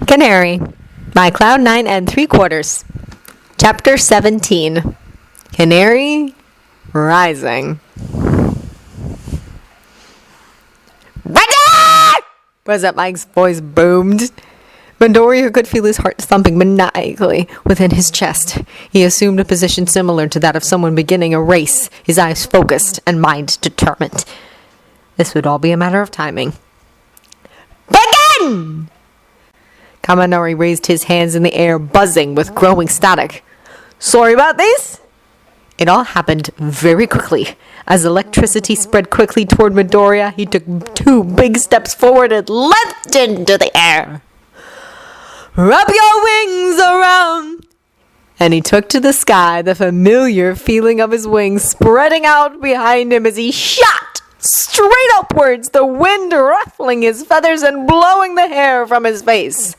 Canary by Cloud9 and 3/4. Chapter 17. Canary Rising. Ready! President Mike's voice boomed. Midoriya could feel his heart thumping maniacally within his chest. He assumed a position similar to that of someone beginning a race, his eyes focused and mind determined. This would all be a matter of timing. Begin! Kaminari raised his hands in the air, buzzing with growing static. Sorry about this? It all happened very quickly. As electricity spread quickly toward Midoriya, he took 2 big steps forward and leapt into the air. Wrap your wings around! And he took to the sky, the familiar feeling of his wings spreading out behind him as he shot straight upwards, the wind ruffling his feathers and blowing the hair from his face.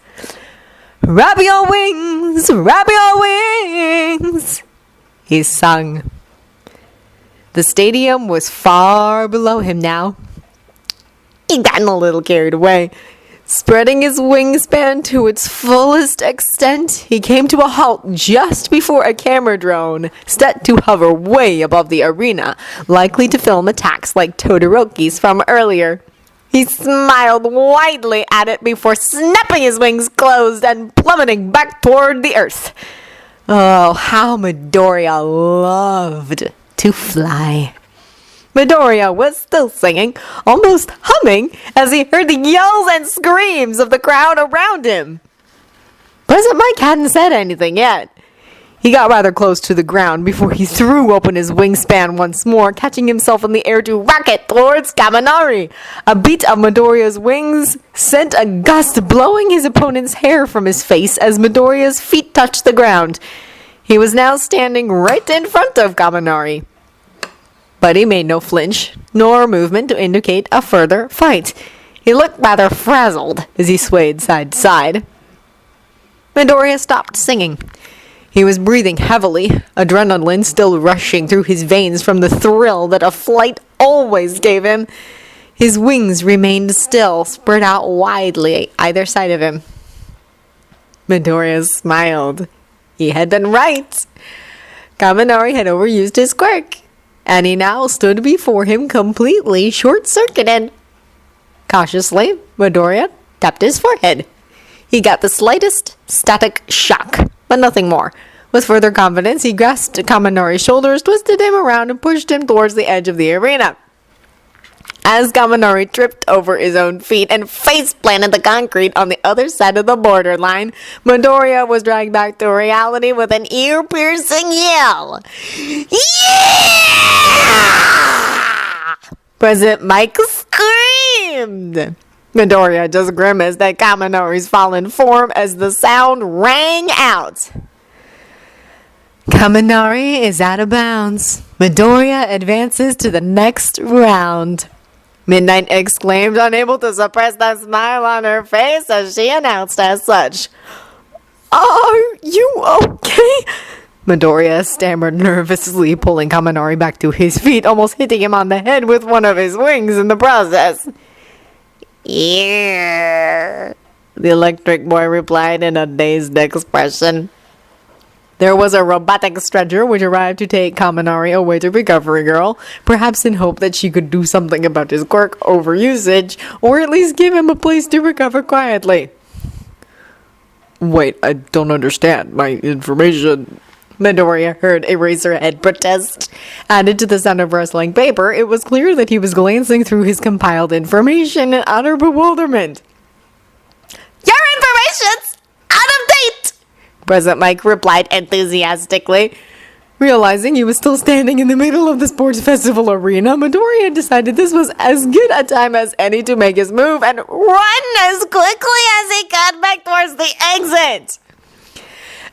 Wrap your wings, he sung. The stadium was far below him now. He'd gotten a little carried away. Spreading his wingspan to its fullest extent, he came to a halt just before a camera drone set to hover way above the arena, likely to film attacks like Todoroki's from earlier. He smiled widely at it before snapping his wings closed and plummeting back toward the earth. Oh, how Midoriya loved to fly. Midoriya was still singing, almost humming, as he heard the yells and screams of the crowd around him. President Mike hadn't said anything yet. He got rather close to the ground before he threw open his wingspan once more, catching himself in the air to rocket towards Kaminari. A beat of Midoriya's wings sent a gust blowing his opponent's hair from his face as Midoriya's feet touched the ground. He was now standing right in front of Kaminari. But he made no flinch, nor movement to indicate a further fight. He looked rather frazzled as he swayed side to side. Midoriya stopped singing. He was breathing heavily, adrenaline still rushing through his veins from the thrill that a flight always gave him. His wings remained still, spread out widely either side of him. Midoriya smiled. He had been right. Kaminari had overused his quirk, and he now stood before him completely short-circuited. Cautiously, Midoriya tapped his forehead. He got the slightest static shock, but nothing more. With further confidence, he grasped Kaminari's shoulders, twisted him around, and pushed him towards the edge of the arena. As Kaminari tripped over his own feet and face-planted the concrete on the other side of the borderline, Midoriya was dragged back to reality with an ear-piercing yell. Yeah! President Mike screamed. Midoriya just grimaced at Kaminari's fallen form as the sound rang out. Kaminari is out of bounds. Midoriya advances to the next round. Midnight exclaimed, unable to suppress the smile on her face as she announced as such. Are you okay? Midoriya stammered nervously, pulling Kaminari back to his feet, almost hitting him on the head with one of his wings in the process. Yeah, the electric boy replied in a dazed expression. There was a robotic stretcher which arrived to take Kaminari away to Recovery Girl, perhaps in hope that she could do something about his quirk overusage, or at least give him a place to recover quietly. Wait, I don't understand. My information... Midoriya heard Eraserhead protest. Added to the sound of rustling paper, it was clear that he was glancing through his compiled information in utter bewilderment. Your information's out of date! President Mike replied enthusiastically. Realizing he was still standing in the middle of the sports festival arena, Midoriya decided this was as good a time as any to make his move and run as quickly as he could back towards the exit.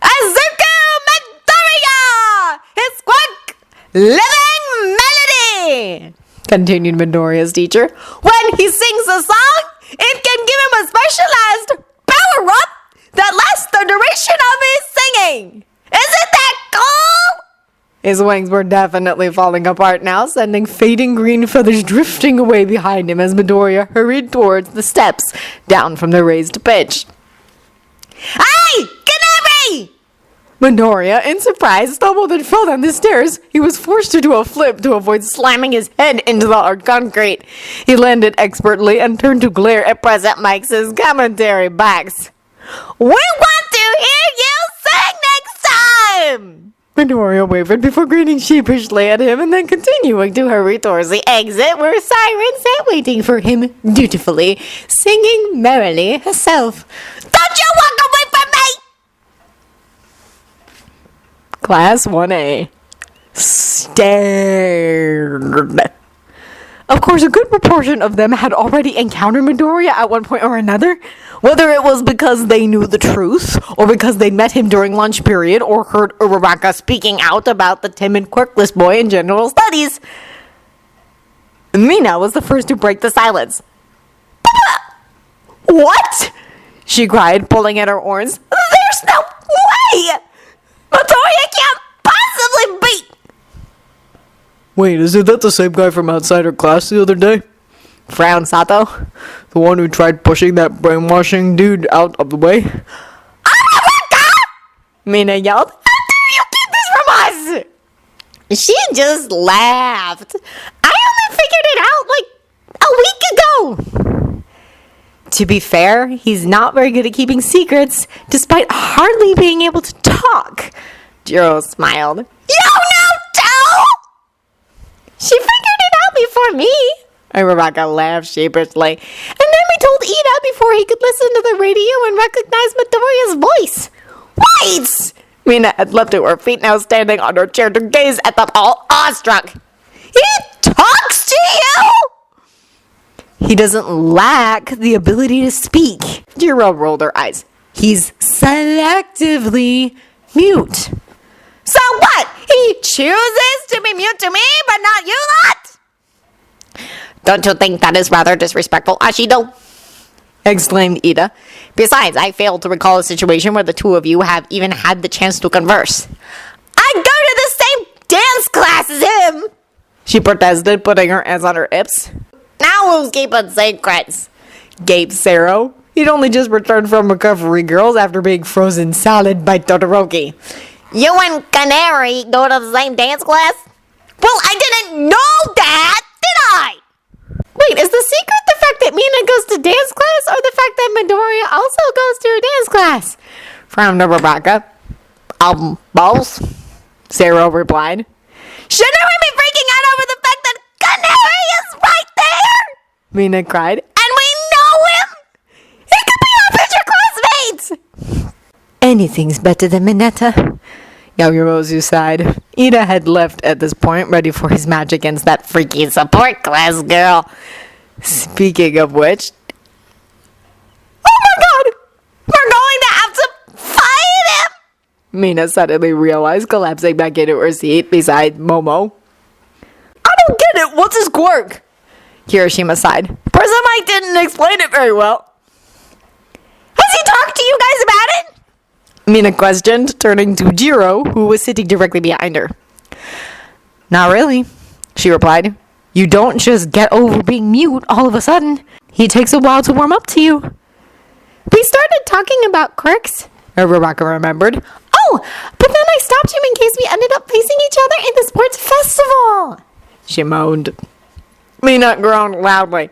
Izuku Midoriya! His quirk! Living Melody! Continued Midoriya's teacher. When he sings a song, it can give him a specialized power-up that lasts the duration of his singing. Isn't that cool? His wings were definitely falling apart now, sending fading green feathers drifting away behind him as Midoriya hurried towards the steps down from the raised pitch. Hey! Canary! Midoriya, in surprise, stumbled and fell down the stairs. He was forced to do a flip to avoid slamming his head into the hard concrete. He landed expertly and turned to glare at Present Mike's commentary box. We want to hear you sing next time! Midoriya wavered before grinning sheepishly at him and then continuing to hurry towards the exit where Siren sat waiting for him dutifully, singing merrily herself. Don't you walk away from me! Class 1A. Stared. Of course, a good proportion of them had already encountered Midoriya at one point or another, whether it was because they knew the truth, or because they met him during lunch period, or heard Uraraka speaking out about the timid Quirkless boy in general studies. Mina was the first to break the silence. What? She cried, pulling at her horns. There's no way! Midoriya can't possibly be... Wait, isn't that the same guy from outside her class the other day? Frowned Sato. The one who tried pushing that brainwashing dude out of the way? Mina yelled. How dare you keep this from us? She just laughed. I only figured it out like a week ago. To be fair, he's not very good at keeping secrets, despite hardly being able to talk. Jiro smiled. You know too! She figured it out before me. Uraraka laughed sheepishly. And then we told Ida before he could listen to the radio and recognize Midoriya's voice. Wait! Mina had leapt to her feet, now standing on her chair to gaze at them all awestruck. He talks to you? He doesn't lack the ability to speak. Jiro rolled her eyes. He's selectively mute. So what? He chooses to be mute to me, but not you lot? Don't you think that is rather disrespectful, Ashido? Exclaimed Ida. Besides, I failed to recall a situation where the two of you have even had the chance to converse. I go to the same dance class as him! She protested, putting her hands on her hips. Now we'll keep it secrets. Gaped Sero. He'd only just returned from Recovery Girls after being frozen solid by Todoroki. You and Canary go to the same dance class? Well, I didn't know that, did I? Wait, is the secret the fact that Mina goes to dance class, or the fact that Midoriya also goes to a dance class? Frowned Uraraka. Both, Sero replied. Shouldn't we be freaking out over the fact that Canary is right there? Mina cried. And we know him? He could be our future classmates! Anything's better than Mineta. Yaoyorozu sighed. Ida had left at this point, ready for his match against that freaky support class girl. Speaking of which... Oh my god! We're going to have to fight him! Mina suddenly realized, collapsing back into her seat beside Momo. I don't get it! What's his quirk? Kirishima sighed. Person Mike didn't explain it very well. Has he talked to you guys about it? Mina questioned, turning to Jiro, who was sitting directly behind her. Not really, she replied. You don't just get over being mute all of a sudden. He takes a while to warm up to you. We started talking about quirks, Uraraka remembered. Oh, but then I stopped him in case we ended up facing each other in the sports festival, she moaned. Mina groaned loudly.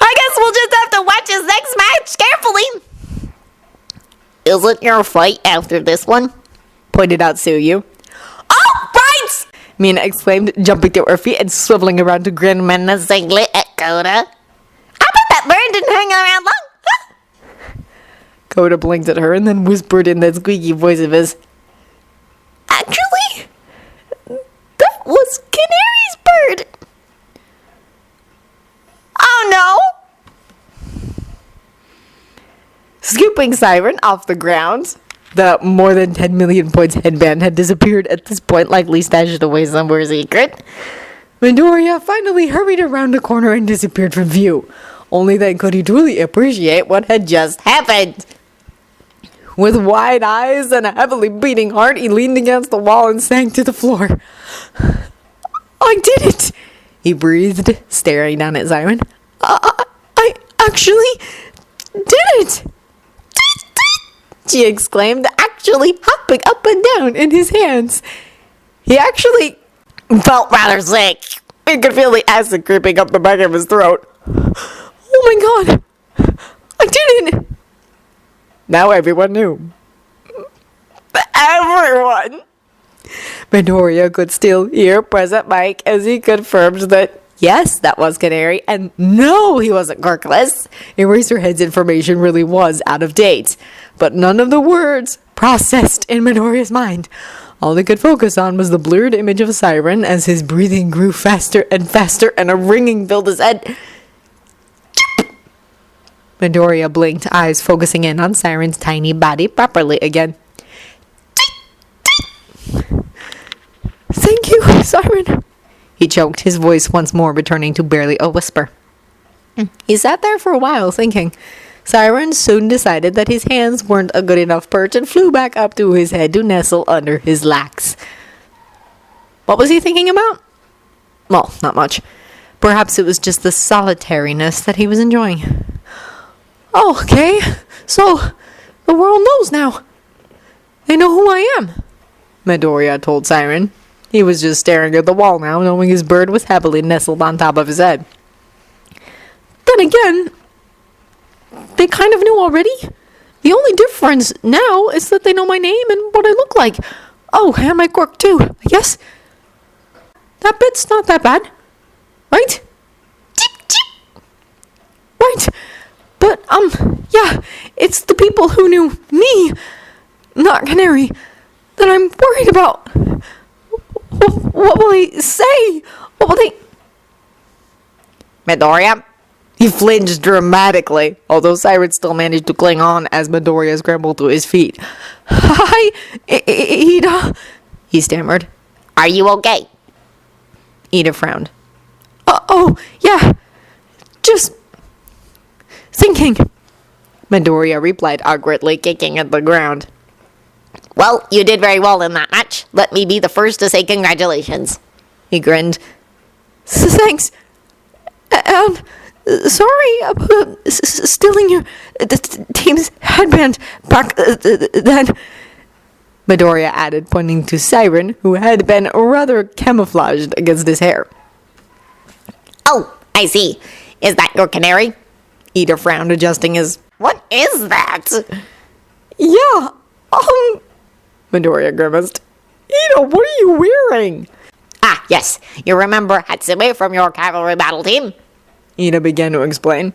I guess we'll just have to watch his next match carefully. Isn't your fight after this one? Pointed out Suyu. Oh, right! Mina exclaimed, jumping to her feet and swiveling around to grin menacingly at Koda. I bet that bird didn't hang around long. Koda blinked at her and then whispered in that squeaky voice of his. Actually, that was Canary's bird. Oh no! Scooping Siren off the ground. The more than 10 million points headband had disappeared at this point, likely stashed away somewhere secret. Midoriya finally hurried around the corner and disappeared from view. Only then could he truly appreciate what had just happened. With wide eyes and a heavily beating heart, he leaned against the wall and sank to the floor. I did it! He breathed, staring down at Siren. I actually did it! she exclaimed, actually hopping up and down in his hands. He actually Felt rather sick. he could feel the acid creeping up the back of his throat. Oh my god! I didn't! Now everyone knew. Everyone! Midoriya could still hear Present Mike as he confirmed that yes, that was Canary, and no, he wasn't Quirkless. Eraserhead's information really was out of date, but none of the words processed in Midoriya's mind. All they could focus on was the blurred image of a siren as his breathing grew faster and faster and a ringing filled his head. Midoriya blinked, eyes focusing in on Siren's tiny body properly again. Thank you, Siren. He choked, his voice once more returning to barely a whisper. He sat there for a while, thinking. Siren soon decided that his hands weren't a good enough perch and flew back up to his head to nestle under his lax. What was he thinking about? Well, not much. Perhaps it was just the solitariness that he was enjoying. Oh, okay. So, the world knows now. They know who I am, Midoriya told Siren. He was just staring at the wall now, knowing his bird was happily nestled on top of his head. Then again, they kind of knew already. The only difference now is that they know my name and what I look like. Oh, and my quirk too, I guess. That bit's not that bad, right? Chip, chip. Right. But, yeah, it's the people who knew me, not Canary, that I'm worried about. What will they say? What will they... Midoriya? He flinched dramatically, although Siren still managed to cling on as Midoriya scrambled to his feet. Hi, Ida, he stammered. Are you okay? Ida frowned. Oh, yeah, just thinking, Midoriya replied awkwardly, kicking at the ground. Well, you did very well in that match. Let me be the first to say congratulations. He grinned. Thanks. Sorry about stealing your team's headband back then, Midoriya added, pointing to Siren, who had been rather camouflaged against his hair. Oh, I see. Is that your canary? Ida frowned, adjusting his... What is that? Yeah, Midoriya grimaced. Ida, what are you wearing? Ah, yes. You remember Hatsune from your cavalry battle team? Ida began to explain.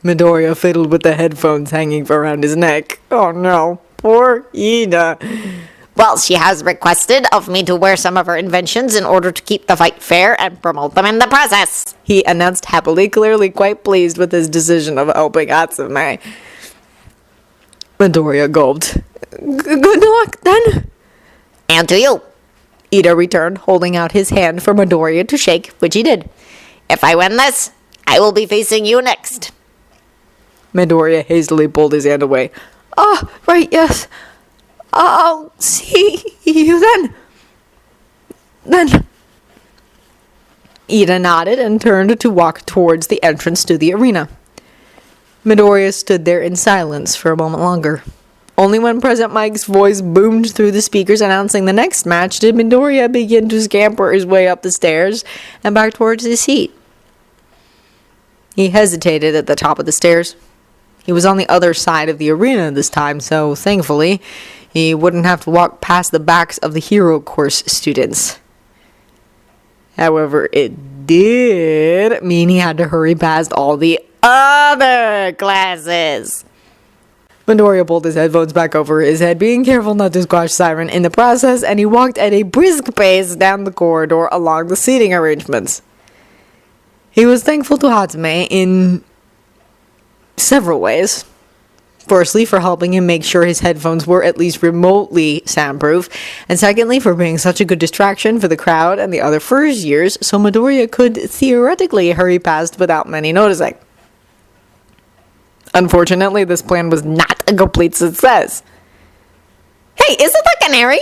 Midoriya fiddled with the headphones hanging around his neck. Oh no, poor Ida. Well, she has requested of me to wear some of her inventions in order to keep the fight fair and promote them in the process. He announced happily, clearly quite pleased with his decision of helping Hatsune. Midoriya gulped. Good luck, then. And to you. Ida returned, holding out his hand for Midoriya to shake, which he did. If I win this, I will be facing you next. Midoriya hastily pulled his hand away. Ah, right, yes. I'll see you then. Then. Ida nodded and turned to walk towards the entrance to the arena. Midoriya stood there in silence for a moment longer. Only when Present Mike's voice boomed through the speakers announcing the next match did Midoriya begin to scamper his way up the stairs and back towards his seat. He hesitated at the top of the stairs. He was on the other side of the arena this time, so thankfully, he wouldn't have to walk past the backs of the Hero Course students. However, it did mean he had to hurry past all the other classes. Midoriya pulled his headphones back over his head, being careful not to squash Siren in the process, and he walked at a brisk pace down the corridor along the seating arrangements. He was thankful to Hatsune in several ways. Firstly, for helping him make sure his headphones were at least remotely soundproof, and secondly, for being such a good distraction for the crowd and the other first years, so Midoriya could theoretically hurry past without many noticing. Unfortunately, this plan was not a complete success. Hey, is it the Canary?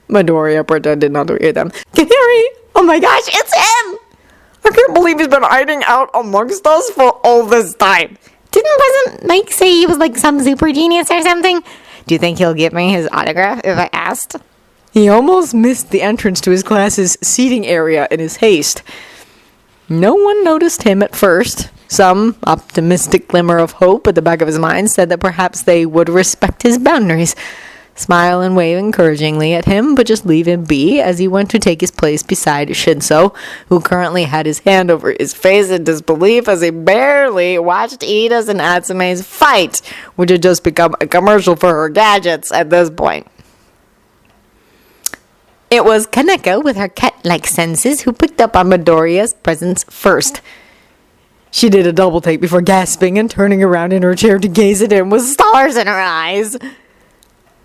Midoriya pretended not to hear them. Canary! Oh my gosh, it's him! I can't believe he's been hiding out amongst us for all this time. Didn't President Mike say he was like some super genius or something? Do you think he'll give me his autograph if I asked? He almost missed the entrance to his class's seating area in his haste. No one noticed him at first. Some optimistic glimmer of hope at the back of his mind said that perhaps they would respect his boundaries, smile and wave encouragingly at him, but just leave him be as he went to take his place beside Shinso, who currently had his hand over his face in disbelief as he barely watched Iida's and Atsume's fight, which had just become a commercial for her gadgets at this point. It was Kaneko with her cat-like senses who picked up on Midoriya's presence first. She did a double take before gasping and turning around in her chair to gaze at him with stars in her eyes.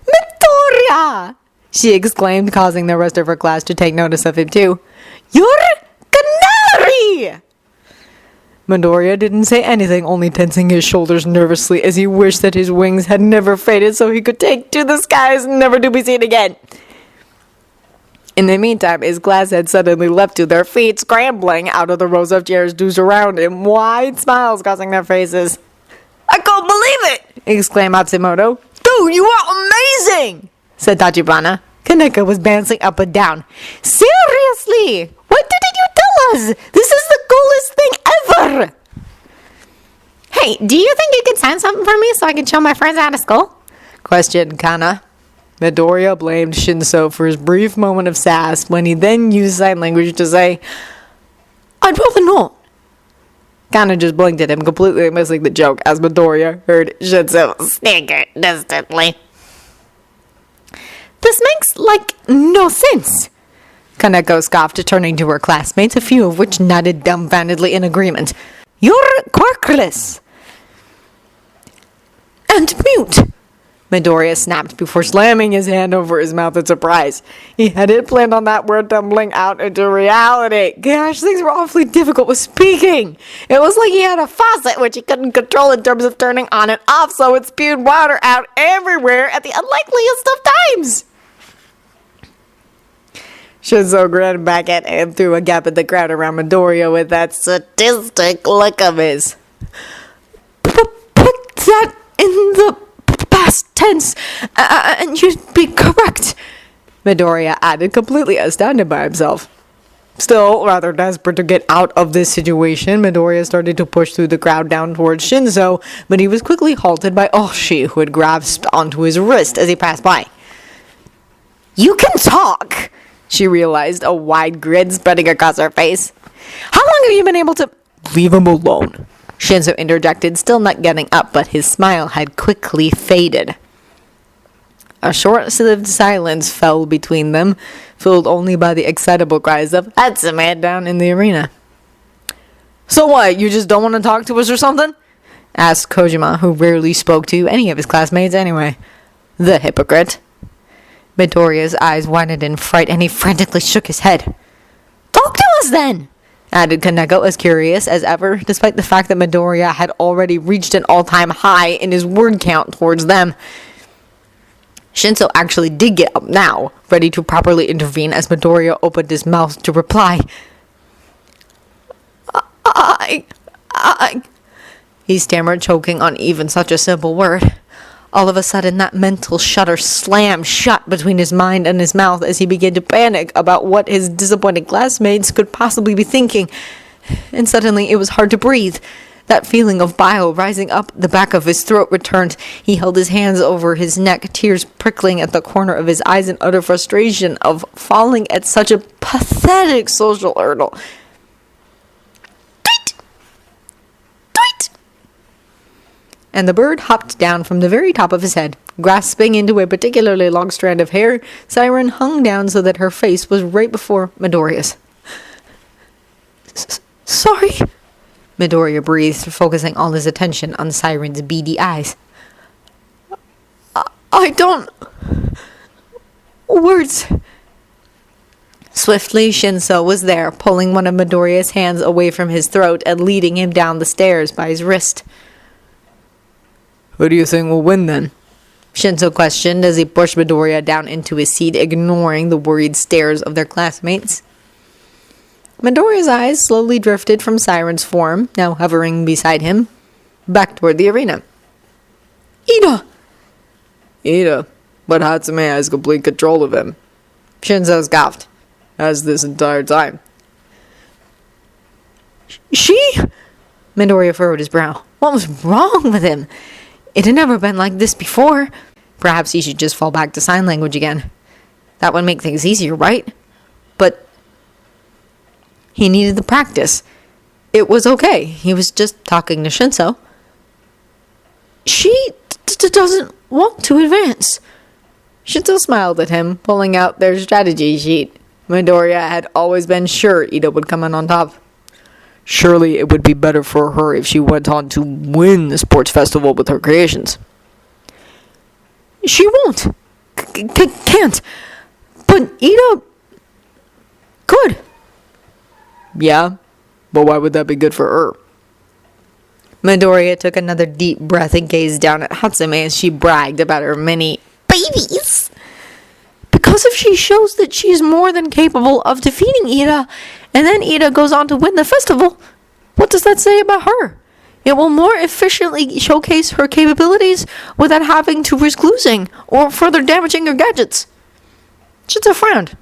Midoriya! She exclaimed, causing the rest of her class to take notice of him too. You're Canary! Midoriya didn't say anything, only tensing his shoulders nervously as he wished that his wings had never faded so he could take to the skies never to be seen again. In the meantime, his class had suddenly leapt to their feet, scrambling out of the rows of chairs to surround him, wide smiles crossing their faces. I can't believe it! Exclaimed Matsumoto. Dude, you are amazing! Said Tachibana. Kaneko was bouncing up and down. Seriously! What didn't you tell us? This is the coolest thing ever! Hey, do you think you could sign something for me so I can show my friends how to skull? Questioned Kana. Midoriya blamed Shinso for his brief moment of sass when he then used sign language to say, I'd rather not. Kana just blinked at him, completely missing the joke as Midoriya heard Shinso snicker distantly. This makes, no sense. Kaneko scoffed, turning to her classmates, a few of which nodded dumbfoundedly in agreement. You're quirkless. And mute. Midoriya snapped before slamming his hand over his mouth in surprise. He had it planned on that word tumbling out into reality. Gosh, things were awfully difficult with speaking. It was like he had a faucet which he couldn't control in terms of turning on and off, so it spewed water out everywhere at the unlikeliest of times. Shinso grinned back at him through a gap in the crowd around Midoriya with that sadistic look of his. Put that in the past tense, and you'd be correct, Midoriya added, completely astounded by himself. Still rather desperate to get out of this situation, Midoriya started to push through the crowd down towards Shinso, but he was quickly halted by Oshi, who had grasped onto his wrist as he passed by. You can talk, she realized, a wide grin spreading across her face. How long have you been able to... Leave him alone, Shinso interjected, still not getting up, but his smile had quickly faded. A short-lived silence fell between them, filled only by the excitable cries of Atsume down in the arena. So what, you just don't want to talk to us or something? Asked Kojima, who rarely spoke to any of his classmates anyway. The hypocrite. Midoriya's eyes widened in fright, and he frantically shook his head. Talk to us then, added Kaneko, as curious as ever, despite the fact that Midoriya had already reached an all-time high in his word count towards them. Shinso actually did get up now, ready to properly intervene as Midoriya opened his mouth to reply. He stammered, choking on even such a simple word. All of a sudden, that mental shutter slammed shut between his mind and his mouth as he began to panic about what his disappointed classmates could possibly be thinking. And suddenly, it was hard to breathe. That feeling of bile rising up the back of his throat returned. He held his hands over his neck, tears prickling at the corner of his eyes in utter frustration of falling at such a pathetic social hurdle. Tweet! Tweet! And the bird hopped down from the very top of his head. Grasping into a particularly long strand of hair, Siren hung down so that her face was right before Midoriya's. Sorry, Midoriya breathed, focusing all his attention on Siren's beady eyes. I don't... Words... Swiftly, Shinso was there, pulling one of Midoriya's hands away from his throat and leading him down the stairs by his wrist. Who do you think will win then? Shinso questioned as he pushed Midoriya down into his seat, ignoring the worried stares of their classmates. Midoriya's eyes slowly drifted from Siren's form, now hovering beside him. back toward the arena. Ida, but Hatsume has complete control of him. Shinzo scoffed, as this entire time. She? Midoriya furrowed his brow. What was wrong with him? It had never been like this before. Perhaps he should just fall back to sign language again. That would make things easier, right? But he needed the practice. It was okay. He was just talking to Shinzo. She doesn't want to advance. Shinzo smiled at him, pulling out their strategy sheet. Midoriya had always been sure Ida would come in on top. Surely it would be better for her if she went on to win the sports festival with her creations. She won't. Can't. But Ida could. Yeah, but why would that be good for her? Midoriya took another deep breath and gazed down at Hatsume as she bragged about her many babies. Because if she shows that she is more than capable of defeating Ida, and then Ida goes on to win the festival, what does that say about her? It will more efficiently showcase her capabilities without having to risk losing or further damaging her gadgets. Shinzo frowned.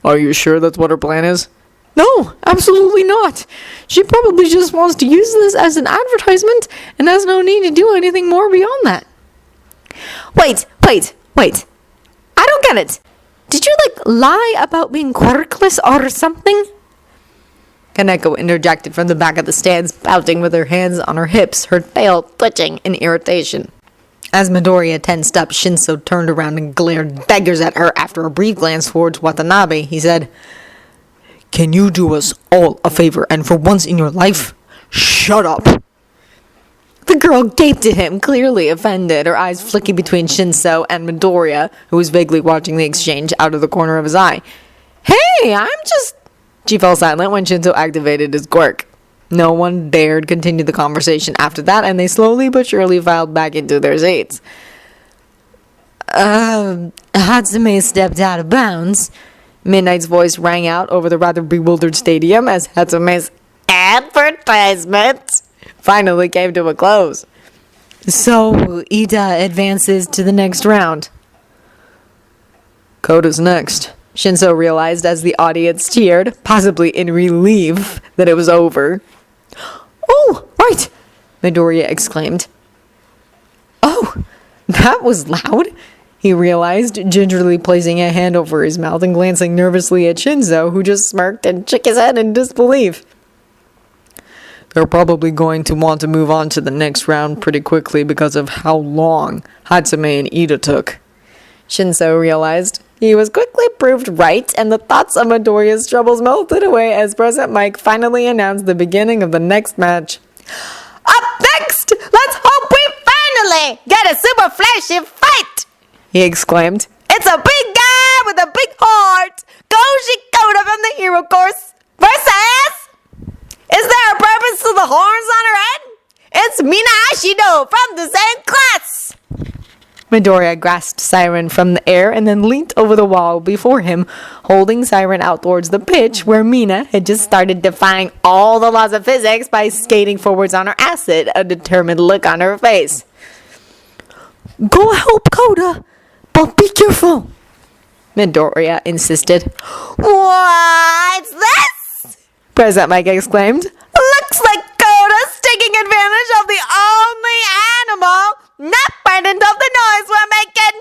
Are you sure that's what her plan is? No, absolutely not. She probably just wants to use this as an advertisement and has no need to do anything more beyond that. Wait. I don't get it. Did you, lie about being quirkless or something? Kaneko interjected from the back of the stands, pouting with her hands on her hips, her tail twitching in irritation. As Midoriya tensed up, Shinzo turned around and glared daggers at her after a brief glance towards Watanabe. He said, "Can you do us all a favor and for once in your life, shut up?" The girl gaped at him, clearly offended, her eyes flicking between Shinzo and Midoriya, who was vaguely watching the exchange out of the corner of his eye. "Hey, I'm just..." She fell silent when Shinzo activated his quirk. No one dared continue the conversation after that, and they slowly but surely filed back into their seats. Hatsume stepped out of bounds. Midnight's voice rang out over the rather bewildered stadium as Hatsume's advertisement finally came to a close. So, Ida advances to the next round. Koda's next, Shinzo realized as the audience cheered, possibly in relief that it was over. Oh, right, Midoriya exclaimed. Oh, that was loud, he realized, gingerly placing a hand over his mouth and glancing nervously at Shinzo, who just smirked and shook his head in disbelief. They're probably going to want to move on to the next round pretty quickly because of how long Hatsume and Ida took. Shinzo realized. He was quickly proved right, and the thoughts of Midoriya's troubles melted away as President Mike finally announced the beginning of the next match. Up next, let's hope we finally get a super flashy fight, he exclaimed. It's a big guy with a big heart, Koji Koda from the Hero Course, versus... Is there a purpose to the horns on her head? It's Mina Ashido from the same class! Midoriya grasped Siren from the air and then leant over the wall before him, holding Siren out towards the pitch where Mina had just started defying all the laws of physics by skating forwards on her acid, a determined look on her face. Go help Koda, but be careful, Midoriya insisted. What's this? President Mike exclaimed. Looks like Koda's taking advantage of the only animal not frightened of the noise we're making.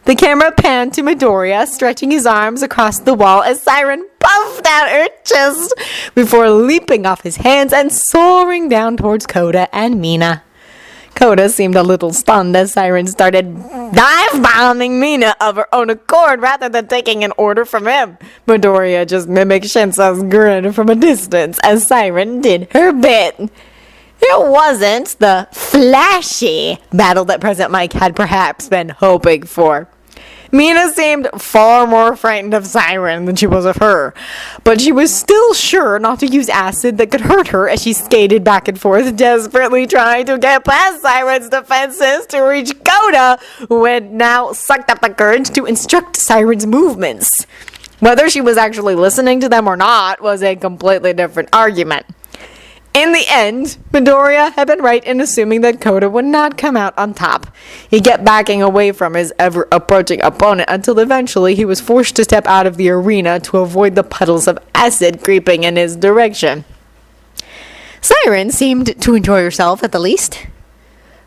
The camera panned to Midoriya, stretching his arms across the wall as Siren puffed out her chest before leaping off his hands and soaring down towards Koda and Mina. Koda seemed a little stunned as Siren started dive-bombing Mina of her own accord rather than taking an order from him. Midoriya just mimicked Shinso's grin from a distance as Siren did her bit. It wasn't the flashy battle that President Mike had perhaps been hoping for. Mina seemed far more frightened of Siren than she was of her, but she was still sure not to use acid that could hurt her as she skated back and forth, desperately trying to get past Siren's defenses to reach Koda, who had now sucked up the courage to instruct Siren's movements. Whether she was actually listening to them or not was a completely different argument. In the end, Midoriya had been right in assuming that Kota would not come out on top. He kept backing away from his ever-approaching opponent until eventually he was forced to step out of the arena to avoid the puddles of acid creeping in his direction. Siren seemed to enjoy herself at the least.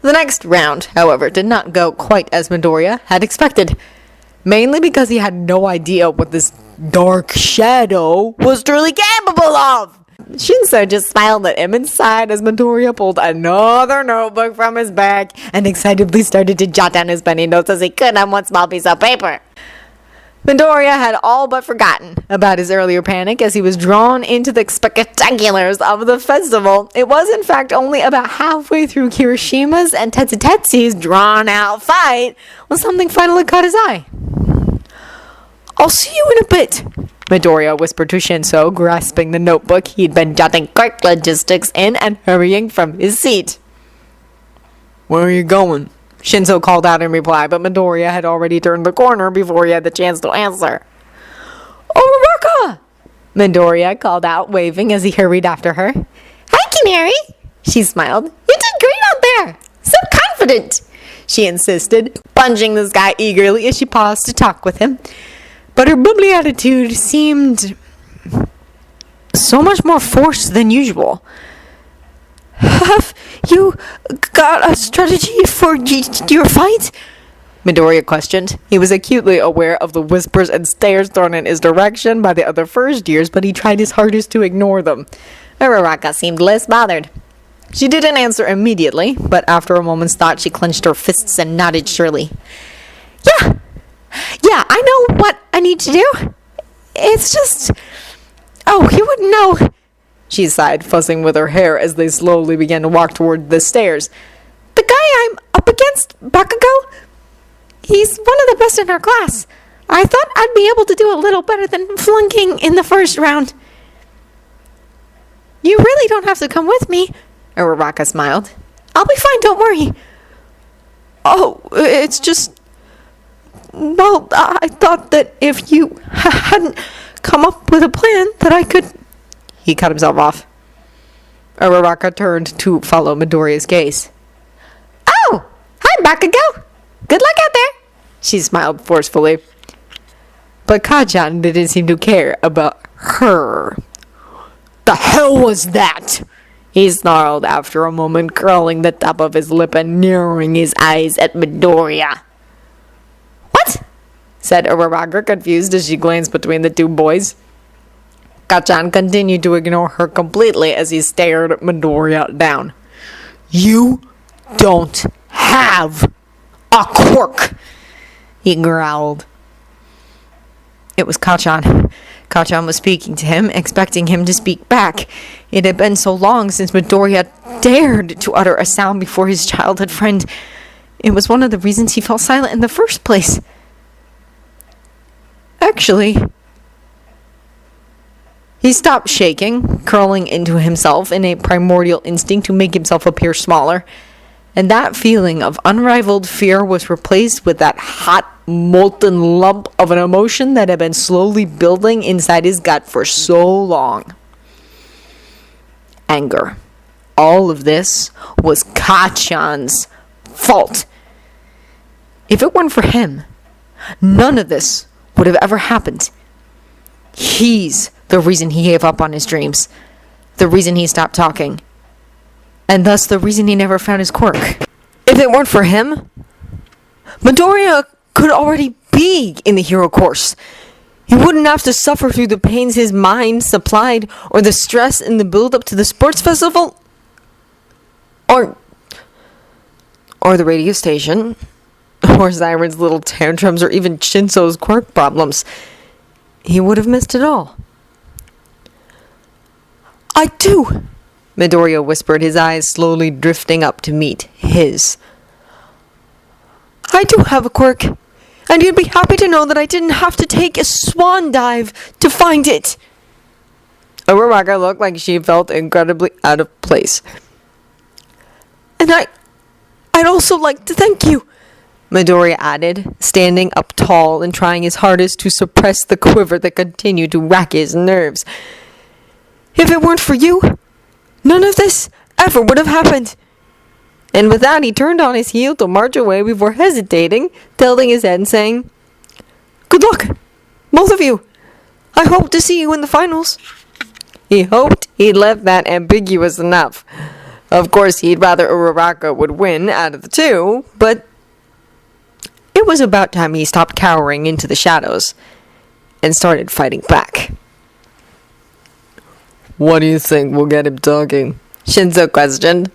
The next round, however, did not go quite as Midoriya had expected, mainly because he had no idea what this dark shadow was truly capable of. Shinso just smiled at him and sighed as Midoriya pulled another notebook from his bag and excitedly started to jot down as many notes as he could on one small piece of paper. Midoriya had all but forgotten about his earlier panic as he was drawn into the spectaculars of the festival. It was, in fact, only about halfway through Kirishima's and Tetsutetsu's drawn-out fight when something finally caught his eye. I'll see you in a bit, Midoriya whispered to Shinso, grasping the notebook he'd been jotting quick logistics in and hurrying from his seat. Where are you going? Shinso called out in reply, but Midoriya had already turned the corner before he had the chance to answer. Uraraka! Midoriya called out, waving as he hurried after her. Hi, Canary. She smiled. You did great out there. So confident, she insisted, punching the sky eagerly as she paused to talk with him. But her bubbly attitude seemed so much more forced than usual. Have you got a strategy for your fight? Midoriya questioned. He was acutely aware of the whispers and stares thrown in his direction by the other first years, but he tried his hardest to ignore them. Uraraka seemed less bothered. She didn't answer immediately, but after a moment's thought, she clenched her fists and nodded surely. Yeah, I know what I need to do. It's just... Oh, you wouldn't know. She sighed, fussing with her hair as they slowly began to walk toward the stairs. The guy I'm up against, Bakugo, he's one of the best in our class. I thought I'd be able to do a little better than flunking in the first round. You really don't have to come with me, Uraraka smiled. I'll be fine, don't worry. Oh, it's just... Well, I thought that if you hadn't come up with a plan that I could... He cut himself off. Uraraka turned to follow Midoriya's gaze. Oh! Hi, Bakugo! Good luck out there! She smiled forcefully. But Kacchan didn't seem to care about her. The hell was that? He snarled after a moment, curling the top of his lip and narrowing his eyes at Midoriya. What? Said Uraraka, confused as she glanced between the two boys. Kacchan continued to ignore her completely as he stared Midoriya down. You don't have a quirk, he growled. It was Kacchan. Kacchan was speaking to him, expecting him to speak back. It had been so long since Midoriya dared to utter a sound before his childhood friend. It was one of the reasons he fell silent in the first place. Actually, he stopped shaking, curling into himself in a primordial instinct to make himself appear smaller. And that feeling of unrivaled fear was replaced with that hot, molten lump of an emotion that had been slowly building inside his gut for so long. Anger. All of this was Kacchan's fault. If it weren't for him, none of this would have ever happened. He's the reason he gave up on his dreams, the reason he stopped talking, and thus the reason he never found his quirk. If it weren't for him, Midoriya could already be in the hero course. He wouldn't have to suffer through the pains his mind supplied, or the stress in the build-up to the sports festival, or the radio station, or Siren's little tantrums, or even Shinso's quirk problems. He would have missed it all. I do, Midoriya whispered, his eyes slowly drifting up to meet his. I do have a quirk, and you'd be happy to know that I didn't have to take a swan dive to find it. Uraraka looked like she felt incredibly out of place. And I'd also like to thank you, Midoriya added, standing up tall and trying his hardest to suppress the quiver that continued to rack his nerves. If it weren't for you, none of this ever would have happened. And with that, he turned on his heel to march away before hesitating, tilting his head and saying, "Good luck, both of you. I hope to see you in the finals." He hoped he'd left that ambiguous enough. Of course, he'd rather Uraraka would win out of the two, but it was about time he stopped cowering into the shadows and started fighting back. "What do you think will get him talking?" Shinzo questioned.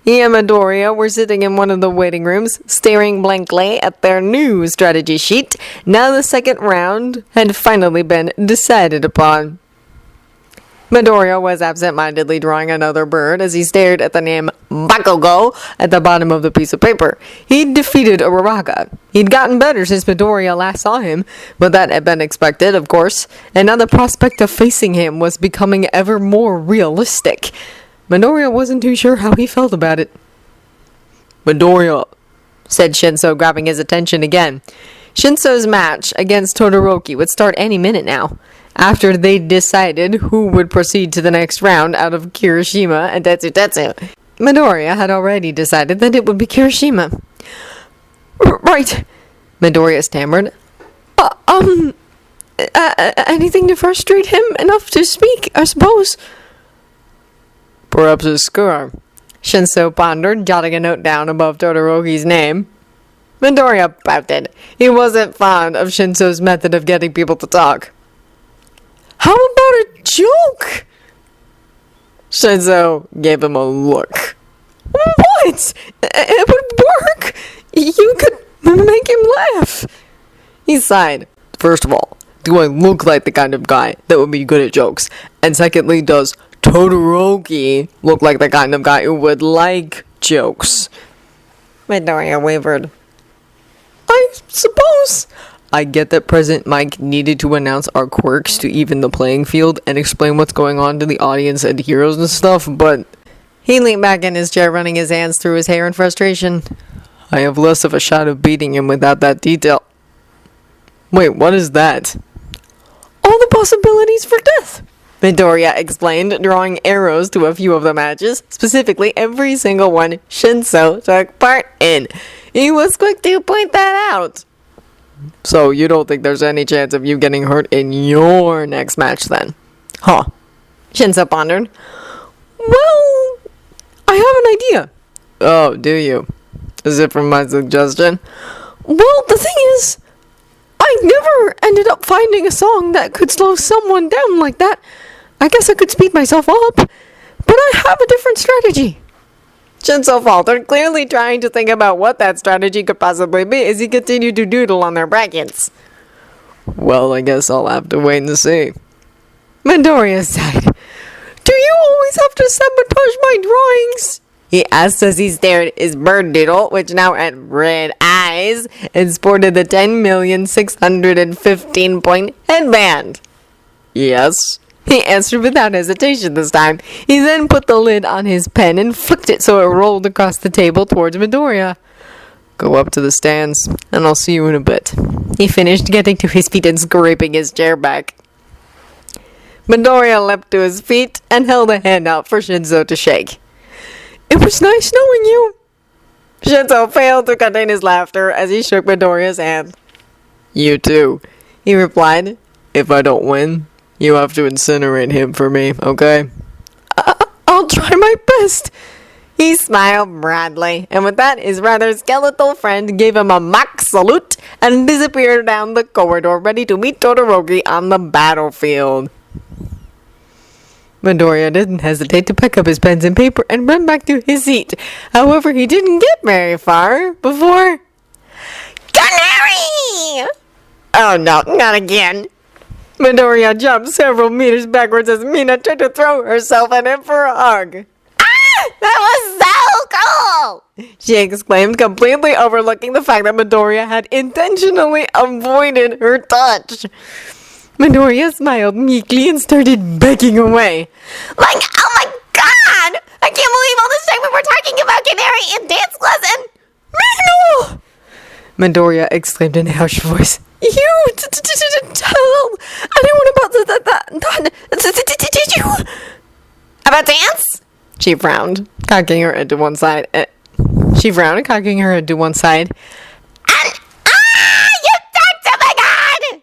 He and Midoriya were sitting in one of the waiting rooms, staring blankly at their new strategy sheet. Now the second round had finally been decided upon. Midoriya was absent-mindedly drawing another bird as he stared at the name Bakugo at the bottom of the piece of paper. He'd defeated Uraraka. He'd gotten better since Midoriya last saw him, but that had been expected, of course, and now the prospect of facing him was becoming ever more realistic. Midoriya wasn't too sure how he felt about it. "Midoriya," said Shinzo, grabbing his attention again. Shinzo's match against Todoroki would start any minute now, after they decided who would proceed to the next round out of Kirishima and Tetsu. Midoriya had already decided that it would be Kirishima. Right, Midoriya stammered. Anything to frustrate him enough to speak, I suppose." "Perhaps his scar," Shinzo pondered, jotting a note down above Todoroki's name. Midoriya pouted. He wasn't fond of Shinzo's method of getting people to talk. "How about a joke?" Shinzo gave him a look. "What? It would work. You could make him laugh." He sighed. "First of all, do I look like the kind of guy that would be good at jokes? And secondly, does Todoroki look like the kind of guy who would like jokes?" Midoriya wavered. "I suppose. I get that President Mike needed to announce our quirks to even the playing field and explain what's going on to the audience and heroes and stuff, but..." He leaned back in his chair, running his hands through his hair in frustration. "I have less of a shot of beating him without that detail." "Wait, what is that?" "All the possibilities for death," Midoriya explained, drawing arrows to a few of the matches, specifically every single one Shinzo took part in. He was quick to point that out. "So you don't think there's any chance of you getting hurt in your next match then?" "Huh," Shinzo pondered. "Well, I have an idea." "Oh, do you? Is it from my suggestion?" "Well, the thing is, I never ended up finding a song that could slow someone down like that. I guess I could speed myself up, but I have a different strategy." Shinzo faltered, clearly trying to think about what that strategy could possibly be as he continued to doodle on their brackets. "Well, I guess I'll have to wait and see." Midoriya sighed. "Do you always have to sabotage my drawings?" he asked as he stared at his bird doodle, which now had red eyes and sported the 10,615-point headband. "Yes," he answered without hesitation this time. He then put the lid on his pen and flicked it so it rolled across the table towards Midoriya. "Go up to the stands, and I'll see you in a bit." He finished, getting to his feet and scraping his chair back. Midoriya leapt to his feet and held a hand out for Shinzo to shake. "It was nice knowing you." Shinzo failed to contain his laughter as he shook Midoriya's hand. "You too," he replied. "If I don't win, you have to incinerate him for me, okay?" I'll try my best." He smiled broadly, and with that, his rather skeletal friend gave him a mock salute and disappeared down the corridor, ready to meet Todoroki on the battlefield. Midoriya didn't hesitate to pick up his pens and paper and run back to his seat. However, he didn't get very far before... Canary! Oh no, not again. Midoriya jumped several meters backwards as Mina tried to throw herself at him for a hug. That was so cool! She exclaimed, completely overlooking the fact that Midoriya had intentionally avoided her touch. Midoriya smiled meekly and started begging away. Like, oh my god! I can't believe all this time we were talking about Canary in dance class and... Mino! Midoriya exclaimed in a hushed voice. You tell anyone about that? Did you? About dance? She frowned, cocking her head to one side. You talked to my God!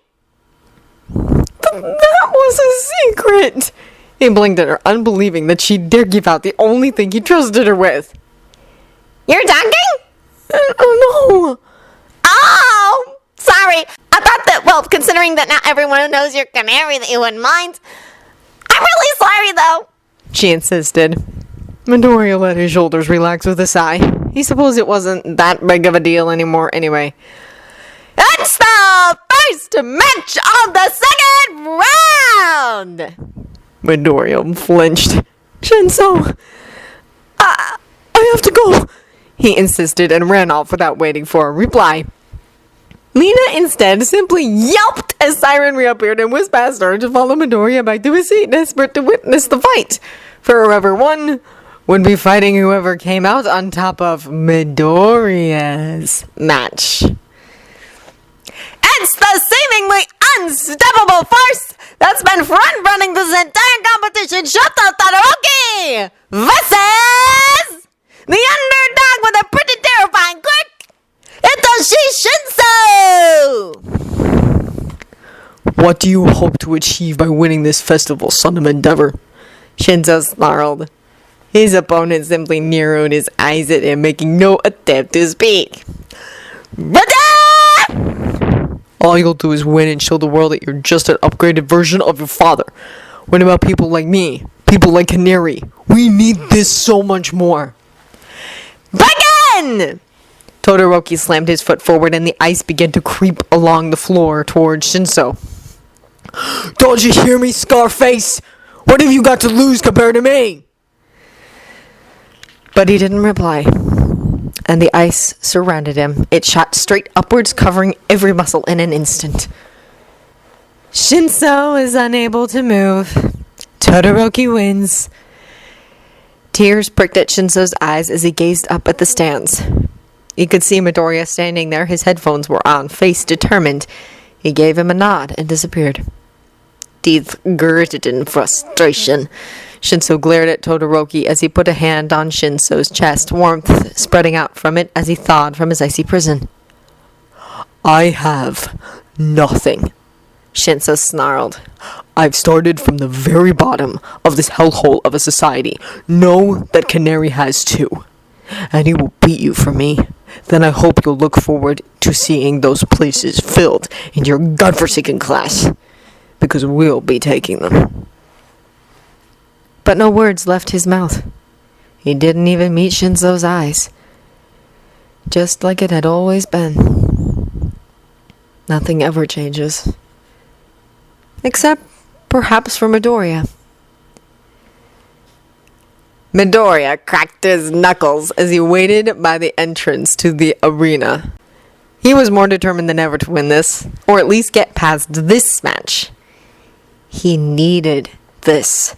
That was a secret! He blinked at her, unbelieving that she dare give out the only thing he trusted her with. You're talking? No. Oh, sorry. I thought that, well, considering that not everyone knows you're Canary, that you wouldn't mind. I'm really sorry, though. She insisted. Midoriya let his shoulders relax with a sigh. He supposed it wasn't that big of a deal anymore anyway. It's the first match of the second round! Midoriya flinched. Shinso, I have to go, he insisted and ran off without waiting for a reply. Lena instead simply yelped as Siren reappeared and whizzed past her to follow Midoriya back to his seat, desperate to witness the fight. For whoever won would be fighting whoever came out on top of Midoriya's match. It's the seemingly unstoppable force that's been front-running this entire competition, Shoto Todoroki, versus the underdog with a pretty terrifying quirk, Itoshi Shinso! What do you hope to achieve by winning this festival, son of Endeavor? Shinso snarled. His opponent simply narrowed his eyes at him, making no attempt to speak. All you'll do is win and show the world that you're just an upgraded version of your father. What about people like me? People like Canary? We need this so much more. Begin! Todoroki slammed his foot forward and the ice began to creep along the floor towards Shinso. Don't you hear me, Scarface? What have you got to lose compared to me? But he didn't reply. And the ice surrounded him. It shot straight upwards, covering every muscle in an instant. Shinso is unable to move. Todoroki wins. Tears pricked at Shinso's eyes as he gazed up at the stands. He could see Midoriya standing there. His headphones were on, face determined. He gave him a nod and disappeared. Teeth gritted in frustration. Shinso glared at Todoroki as he put a hand on Shinso's chest, warmth spreading out from it as he thawed from his icy prison. I have nothing, Shinso snarled. I've started from the very bottom of this hellhole of a society. Know that Canary has too. And he will beat you for me. Then I hope you'll look forward to seeing those places filled in your godforsaken class. Because we'll be taking them. But no words left his mouth. He didn't even meet Shinso's eyes. Just like it had always been. Nothing ever changes. Except, perhaps for Midoriya. Midoriya cracked his knuckles as he waited by the entrance to the arena. He was more determined than ever to win this, or at least get past this match. He needed this.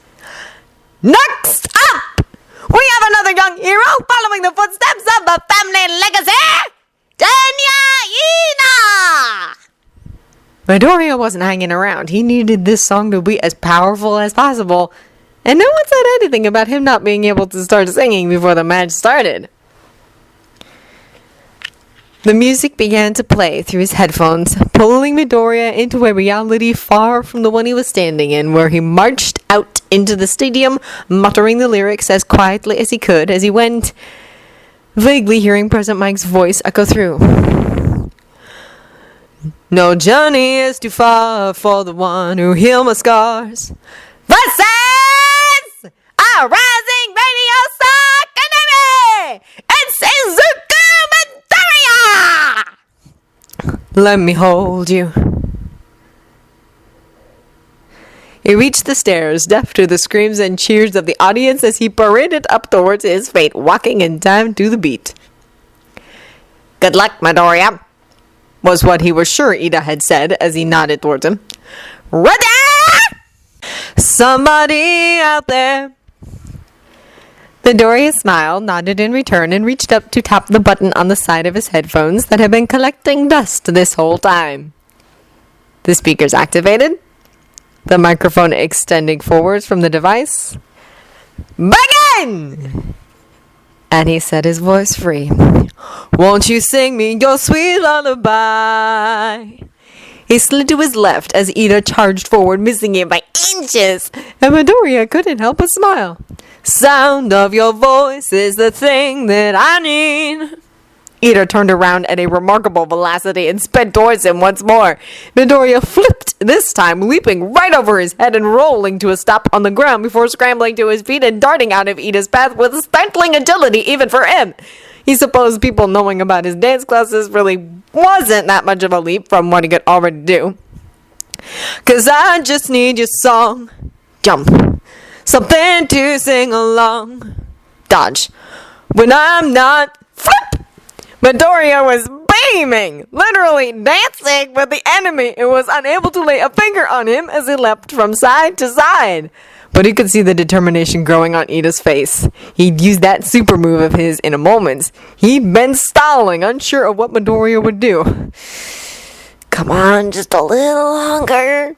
Next up, we have another young hero following the footsteps of the family legacy, Tanya Ina! Midoriya wasn't hanging around. He needed this song to be as powerful as possible. And no one said anything about him not being able to start singing before the match started. The music began to play through his headphones, pulling Midoriya into a reality far from the one he was standing in, where he marched out into the stadium, muttering the lyrics as quietly as he could as he went, vaguely hearing Present Mike's voice echo through. No journey is too far for the one who healed my scars. Versus a rising radio star, Canary! It's Izuku Midoriya! Let me hold you. He reached the stairs, deaf to the screams and cheers of the audience as he paraded up towards his fate, walking in time to the beat. Good luck, Midoriya, was what he was sure Ida had said as he nodded towards him. Ready? Somebody out there. Midoriya smiled, nodded in return, and reached up to tap the button on the side of his headphones that had been collecting dust this whole time. The speakers activated, the microphone extending forwards from the device. Begin! And he set his voice free. Won't you sing me your sweet lullaby? He slid to his left as Ida charged forward, missing him by inches, and Midoriya couldn't help but smile. Sound of your voice is the thing that I need. Ida turned around at a remarkable velocity and sped towards him once more. Midoriya flipped, this time leaping right over his head and rolling to a stop on the ground before scrambling to his feet and darting out of Ida's path with startling agility even for him. He supposed people knowing about his dance classes really wasn't that much of a leap from what he could already do. 'Cause I just need your song. Jump. Something to sing along. Dodge. When I'm not. Flip! Midoriya was beaming, literally dancing with the enemy, and was unable to lay a finger on him as he leapt from side to side. But he could see the determination growing on Ida's face. He'd use that super move of his in a moment. He'd been stalling, unsure of what Midoriya would do. Come on, just a little longer.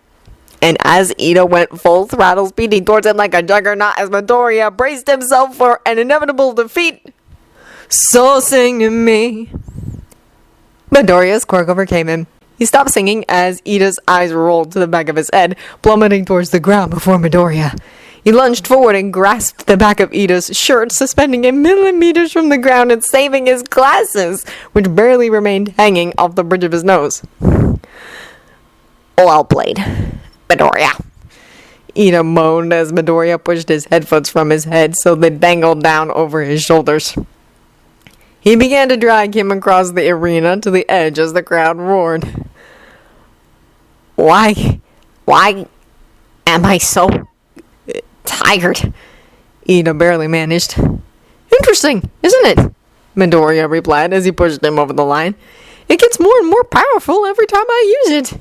And as Ida went full throttle, speeding towards him like a juggernaut as Midoriya braced himself for an inevitable defeat. So sing to me. Midoriya's quirk overcame him. He stopped singing as Ida's eyes rolled to the back of his head, plummeting towards the ground before Midoriya. He lunged forward and grasped the back of Ida's shirt, suspending him millimeters from the ground and saving his glasses, which barely remained hanging off the bridge of his nose. Well played, Midoriya. Ida moaned as Midoriya pushed his headphones from his head so they dangled down over his shoulders. He began to drag him across the arena to the edge as the crowd roared. Why am I so tired? Ida barely managed. Interesting, isn't it? Midoriya replied as he pushed him over the line. It gets more and more powerful every time I use it.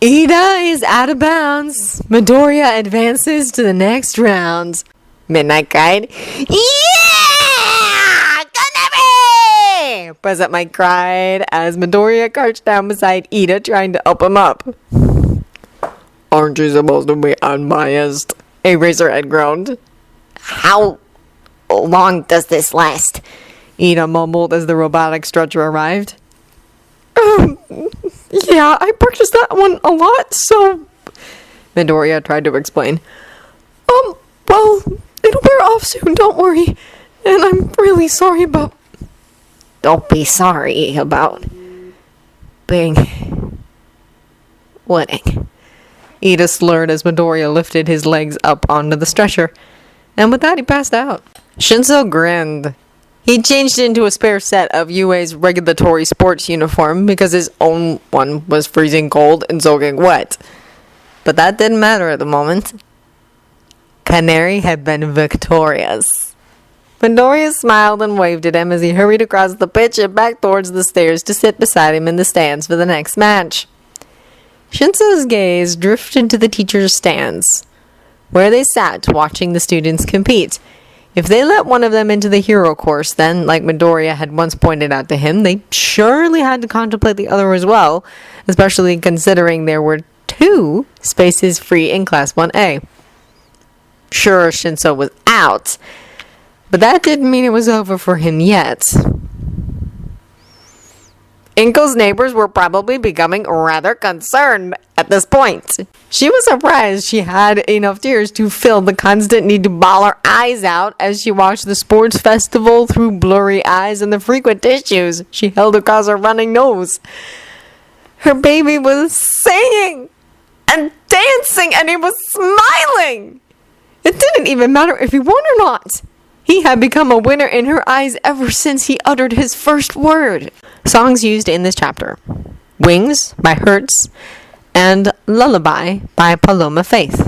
Ida is out of bounds. Midoriya advances to the next round. Midnight Guide. Yeah! Canary! Present Mike cried as Midoriya crouched down beside Ida, trying to help him up. Aren't you supposed to be unbiased? Eraserhead groaned. How long does this last? Ida mumbled as the robotic stretcher arrived. Yeah, I practiced that one a lot, so... Midoriya tried to explain. Well, it'll wear off soon, don't worry. And I'm really sorry about... Don't be sorry about being winning. Ida slurred as Midoriya lifted his legs up onto the stretcher. And with that, he passed out. Shinso grinned. He changed into a spare set of UA's regulatory sports uniform because his own one was freezing cold and soaking wet. But that didn't matter at the moment. Canary had been victorious. Midoriya smiled and waved at him as he hurried across the pitch and back towards the stairs to sit beside him in the stands for the next match. Shinso's gaze drifted to the teacher's stands, where they sat watching the students compete. If they let one of them into the hero course, then, like Midoriya had once pointed out to him, they surely had to contemplate the other as well, especially considering there were 2 spaces free in Class 1A. Sure, Shinso was out, but that didn't mean it was over for him yet. Inko's neighbors were probably becoming rather concerned at this point. She was surprised she had enough tears to fill the constant need to bawl her eyes out as she watched the sports festival through blurry eyes and the frequent tissues she held across her running nose. Her baby was singing and dancing and he was smiling. It didn't even matter if he won or not. He had become a winner in her eyes ever since he uttered his first word. Songs used in this chapter: Wings by Hertz and Lullaby by Paloma Faith.